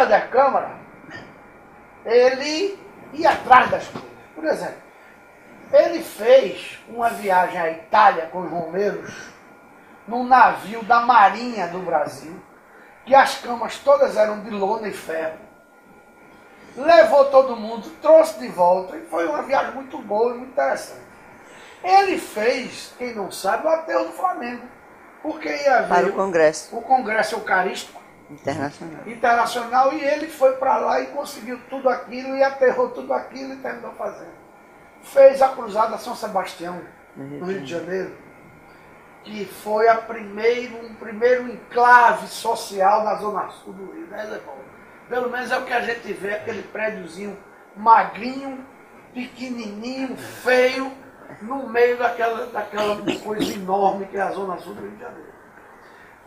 Helder Câmara, ele ia atrás das coisas. Por exemplo, ele fez uma viagem à Itália com os romeiros num navio da Marinha do Brasil, que as camas todas eram de lona e ferro. Levou todo mundo, trouxe de volta, e foi uma viagem muito boa e muito interessante. Ele fez, quem não sabe, o aterro do Flamengo, porque ia haver para o Congresso Eucarístico Internacional, e ele foi para lá e conseguiu tudo aquilo, e aterrou tudo aquilo e terminou fazendo. Fez a Cruzada São Sebastião, no Rio de Janeiro, que foi um primeiro enclave social na Zona Sul do Rio, né, Zé Paulo? Pelo menos é o que a gente vê, aquele prédiozinho magrinho, pequenininho, feio, no meio daquela coisa enorme que é a Zona Sul do Rio de Janeiro.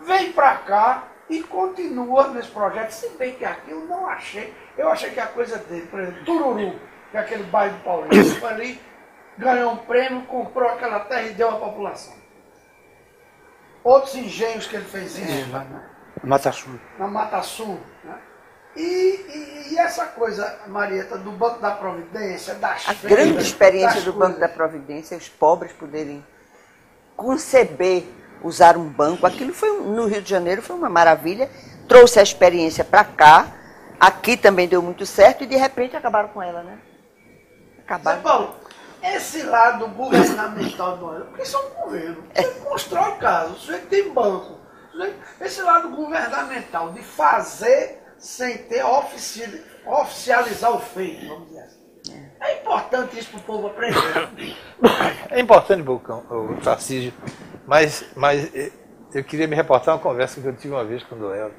Vem para cá e continua nesse projeto, se bem que aqui eu não achei, eu achei que a coisa dele, por exemplo, Tururu, que é aquele bairro do Paulista, foi ali, ganhou um prêmio, comprou aquela terra e deu à população. Outros engenhos que ele fez isso, na Mata Sul. Na Mata Sul, né? E essa coisa, Marieta, do Banco da Providência, das feiras... A grande experiência do Banco da Providência, os pobres poderem conceber, usar um banco, aquilo foi, no Rio de Janeiro foi uma maravilha, trouxe a experiência para cá, aqui também deu muito certo e de repente acabaram com ela, né? Acabaram. Zé Paulo, esse lado governamental do porque isso é um governo, você constrói casa, você tem banco, esse lado governamental de fazer sem ter oficializar o feito, vamos dizer assim. É importante isso para o povo aprender. É importante, Bocão, o Tarcísio, mas eu queria me reportar uma conversa que eu tive uma vez com o Doel,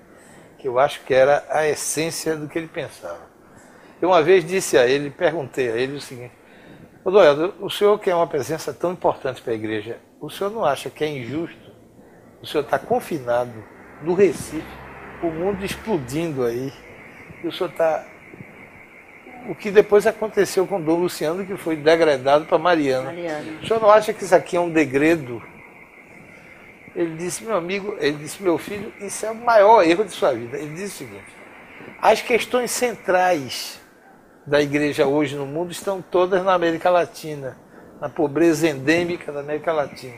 que eu acho que era a essência do que ele pensava. Eu uma vez disse a ele, perguntei a ele o seguinte: ô Doel, o senhor que é uma presença tão importante para a igreja, o senhor não acha que é injusto o senhor estar confinado no Recife, o mundo explodindo aí, e o senhor está... O que depois aconteceu com o Dom Luciano, que foi degradado para Mariana. O senhor não acha que isso aqui é um degredo? Ele disse, meu amigo, ele disse, meu filho, isso é o maior erro de sua vida. Ele disse o seguinte: as questões centrais da igreja hoje no mundo estão todas na América Latina, na pobreza endêmica da América Latina.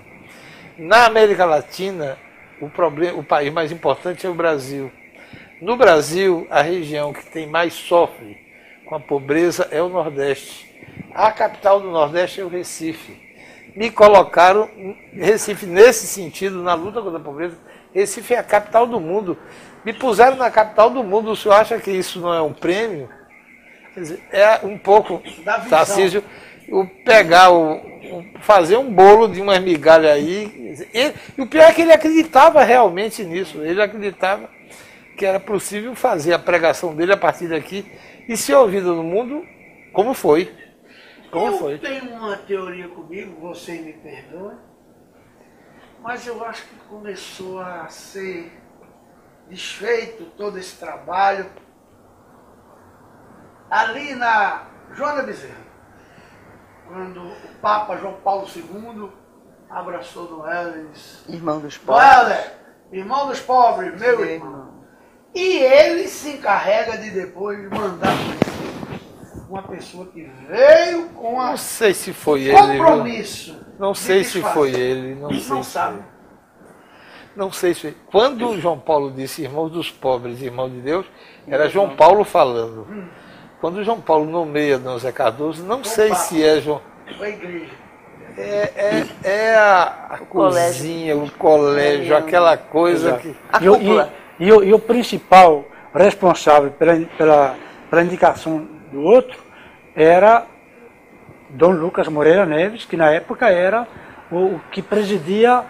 Na América Latina, o país mais importante é o Brasil. No Brasil, a região que tem mais sofre com a pobreza é o Nordeste. A capital do Nordeste é o Recife. Me colocaram Recife nesse sentido, na luta contra a pobreza. Recife é a capital do mundo. Me puseram na capital do mundo. O senhor acha que isso não é um prêmio? Quer dizer, é um pouco, Tarcísio, fazer um bolo de uma migalha aí. E o pior é que ele acreditava realmente nisso. Ele acreditava que era possível fazer a pregação dele a partir daqui e ser ouvido no mundo como foi. Eu tenho uma teoria comigo, vocês me perdoem, mas eu acho que começou a ser desfeito todo esse trabalho ali na Joana Bezerra, quando o Papa João Paulo II abraçou Noel e disse: irmão dos pobres. Noel, irmão dos pobres, meu irmão. E ele se encarrega de depois mandar uma pessoa que veio com a... Não sei se foi ele. Compromisso. Não sei se foi ele. Não sabe. Não sei se foi. Quando o João Paulo disse irmãos dos pobres e irmãos de Deus, era João Paulo falando. Quando o João Paulo nomeia Dom Zé Cardoso, não sei se é João... Foi a igreja. É a cozinha, o colégio, aquela coisa que... A cúpula. E o principal responsável pela indicação do outro era Dom Lucas Moreira Neves, que na época era o que presidia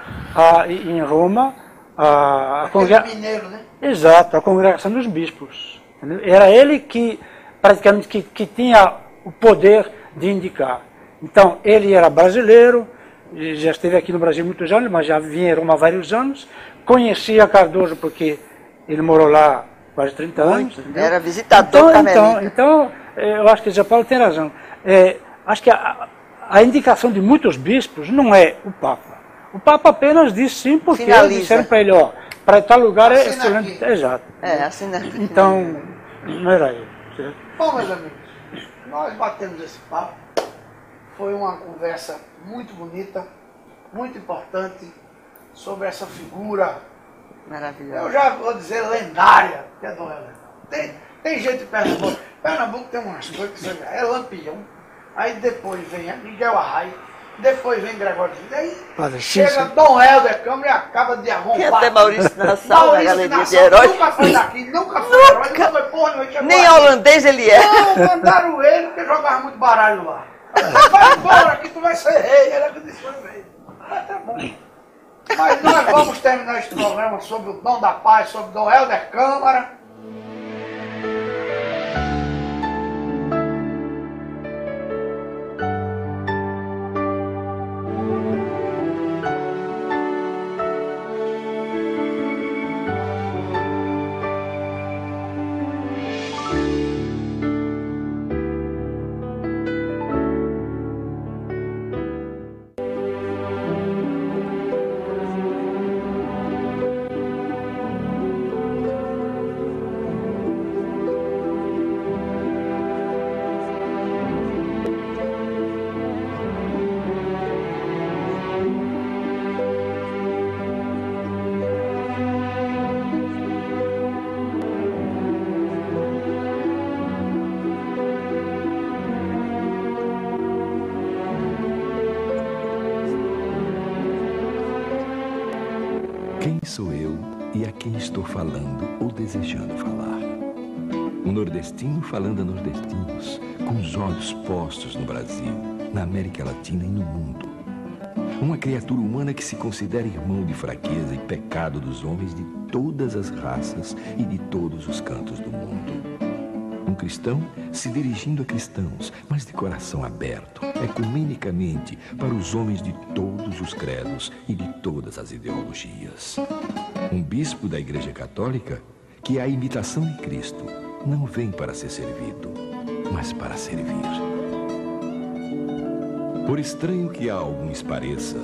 em Roma a congregação. Mineiro, né? Exato, a congregação dos bispos. Entendeu? Era ele que praticamente que tinha o poder de indicar. Então, ele era brasileiro, já esteve aqui no Brasil muitos anos, mas já vinha em Roma há vários anos, conhecia Cardoso porque ele morou lá quase 30 anos. Entendeu? Era visitador carmelita. Então, eu acho que Zé Paulo tem razão. Acho que a indicação de muitos bispos não é o Papa. O Papa apenas diz sim porque Finaliza. Disseram para ele, ó, para tal lugar Assina é excelente. aqui. Exato. Assina aqui. Então, Não era ele. Certo? Bom, meus amigos, nós batemos esse papo. Foi uma conversa muito bonita, muito importante, sobre essa figura, Maravilhoso. eu já vou dizer lendária, que é Dom Helder. Tem gente de Pernambuco. Pernambuco tem umas coisas que você vê. É Lampião. Aí depois vem Miguel Arraio. Depois vem Gregório Filho. Aí chega Dom Helder Câmara e acaba de arrombar. Tem até Maurício Nassau na galeria de heróis. Nunca foi daqui, nunca foi herói, nunca foi porra, não. Nem holandês ele é. Não, mandaram ele porque jogava muito baralho lá. Vai embora que tu vai ser rei. Ele é que disse, foi rei. Tá bom. Mas nós vamos terminar este programa sobre o Dom da Paz, sobre Dom Helder Câmara. Quem sou eu e a quem estou falando ou desejando falar? Um nordestino falando a nordestinos, com os olhos postos no Brasil, na América Latina e no mundo. Uma criatura humana que se considera irmão de fraqueza e pecado dos homens de todas as raças e de todos os cantos do mundo. Um cristão se dirigindo a cristãos, mas de coração aberto, ecumenicamente, para os homens de todos os credos e de todas as ideologias. Um bispo da Igreja Católica que, à imitação de Cristo, não vem para ser servido, mas para servir. Por estranho que a alguns pareça,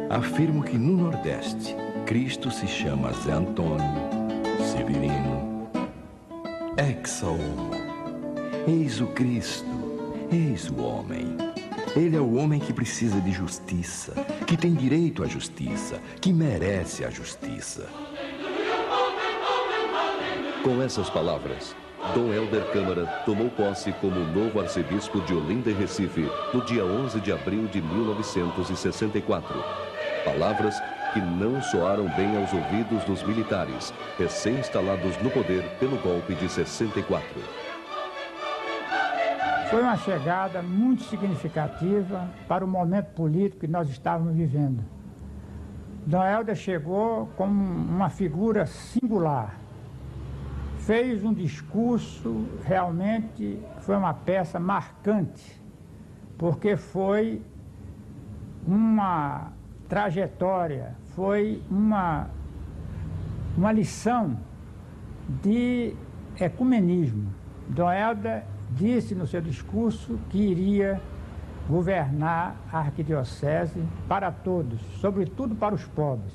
afirmo que no Nordeste, Cristo se chama Zé Antônio, Severino, ex homo. Eis o Cristo, eis o homem. Ele é o homem que precisa de justiça, que tem direito à justiça, que merece a justiça. Com essas palavras, Dom Helder Câmara tomou posse como novo arcebispo de Olinda e Recife no dia 11 de abril de 1964. Palavras que não soaram bem aos ouvidos dos militares, recém-instalados no poder pelo golpe de 64. Foi uma chegada muito significativa para o momento político que nós estávamos vivendo. Dom Helder chegou como uma figura singular. Fez um discurso, realmente foi uma peça marcante, porque foi uma trajetória, foi uma lição de ecumenismo. Dom Helder disse no seu discurso que iria governar a arquidiocese para todos, sobretudo para os pobres,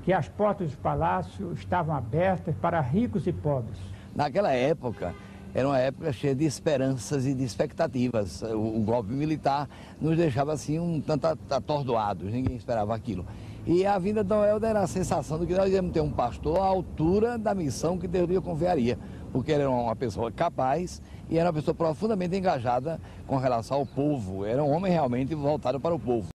que as portas do palácio estavam abertas para ricos e pobres. Naquela época, era uma época cheia de esperanças e de expectativas. O golpe militar nos deixava assim um tanto atordoados, ninguém esperava aquilo. E a vinda de Dom Helder era a sensação de que nós íamos ter um pastor à altura da missão que Deus lhe confiaria, porque ele era uma pessoa capaz e era uma pessoa profundamente engajada com relação ao povo. Era um homem realmente voltado para o povo.